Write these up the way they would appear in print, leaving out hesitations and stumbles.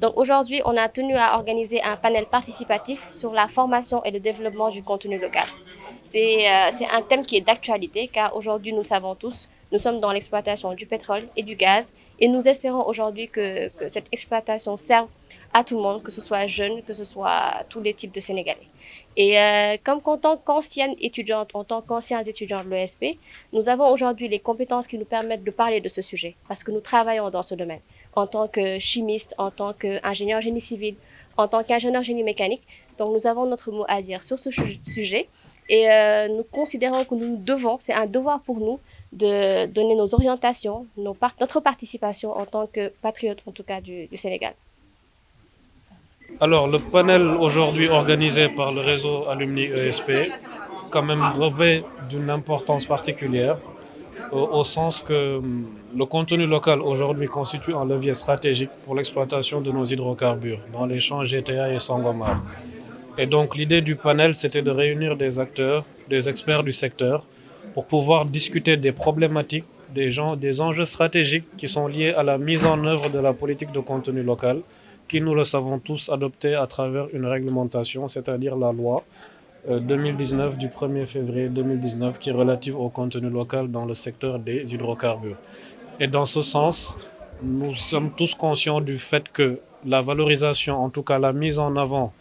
Donc aujourd'hui, on a tenu à organiser un panel participatif sur la formation et le développement du contenu local. C'est un thème qui est d'actualité car aujourd'hui, nous le savons tous, nous sommes dans l'exploitation du pétrole et du gaz et nous espérons aujourd'hui que cette exploitation serve à tout le monde, que ce soit jeune, que ce soit tous les types de Sénégalais. Et comme en tant qu'ancienne étudiante, en tant qu'anciens étudiants de l'ESP, nous avons aujourd'hui les compétences qui nous permettent de parler de ce sujet parce que nous travaillons dans ce domaine en tant que chimiste, en tant qu'ingénieur génie civil, en tant qu'ingénieur génie mécanique. Donc nous avons notre mot à dire sur ce sujet et nous considérons que nous devons, c'est un devoir pour nous de donner nos orientations, notre participation en tant que patriote, en tout cas du Sénégal. Alors, le panel aujourd'hui organisé par le réseau Alumni ESP, quand même revêt d'une importance particulière, au sens que le contenu local aujourd'hui constitue un levier stratégique pour l'exploitation de nos hydrocarbures dans les champs GTA et Sangomar. Et donc, l'idée du panel, c'était de réunir des acteurs, des experts du secteur, pour pouvoir discuter des problématiques, des enjeux stratégiques qui sont liés à la mise en œuvre de la politique de contenu local, qui, nous le savons tous, adoptée à travers une réglementation, c'est-à-dire la loi 2019 du 1er février 2019 qui est relative au contenu local dans le secteur des hydrocarbures. Et dans ce sens, nous sommes tous conscients du fait que la valorisation, en tout cas la mise en avant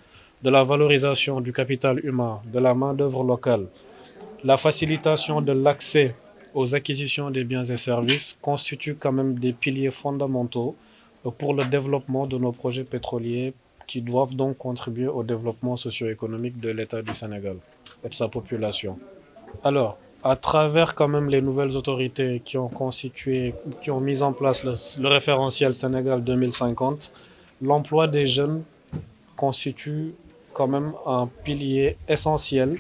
de la valorisation du capital humain, de la main-d'œuvre locale, la facilitation de l'accès aux acquisitions des biens et services constituent quand même des piliers fondamentaux pour le développement de nos projets pétroliers qui doivent donc contribuer au développement socio-économique de l'État du Sénégal et de sa population. Alors, à travers quand même les nouvelles autorités qui ont constitué, qui ont mis en place le référentiel Sénégal 2050, l'emploi des jeunes constitue quand même un pilier essentiel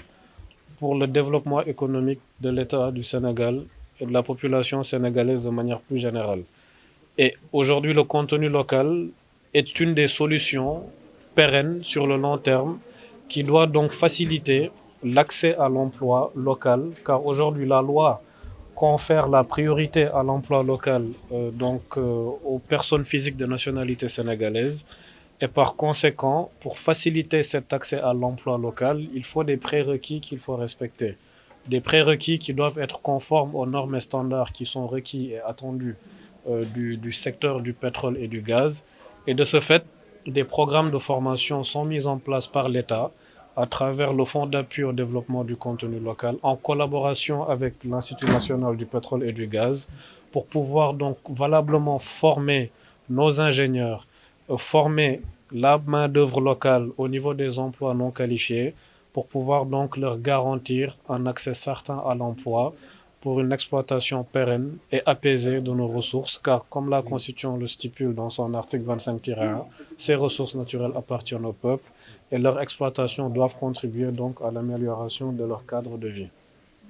pour le développement économique de l'État du Sénégal et de la population sénégalaise de manière plus générale. Et aujourd'hui, le contenu local est une des solutions pérennes sur le long terme qui doit donc faciliter l'accès à l'emploi local, car aujourd'hui la loi confère la priorité à l'emploi local aux personnes physiques de nationalité sénégalaise. Et par conséquent, pour faciliter cet accès à l'emploi local, il faut des prérequis qu'il faut respecter. Des prérequis qui doivent être conformes aux normes et standards qui sont requis et attendus du secteur du pétrole et du gaz. Et de ce fait, des programmes de formation sont mis en place par l'État à travers le Fonds d'appui au développement du contenu local en collaboration avec l'Institut national du pétrole et du gaz pour pouvoir donc valablement former nos ingénieurs, former la main-d'œuvre locale au niveau des emplois non qualifiés pour pouvoir donc leur garantir un accès certain à l'emploi pour une exploitation pérenne et apaisée de nos ressources, car comme la Constitution le stipule dans son article 25-1, ces ressources naturelles appartiennent au peuple et leur exploitation doivent contribuer donc à l'amélioration de leur cadre de vie.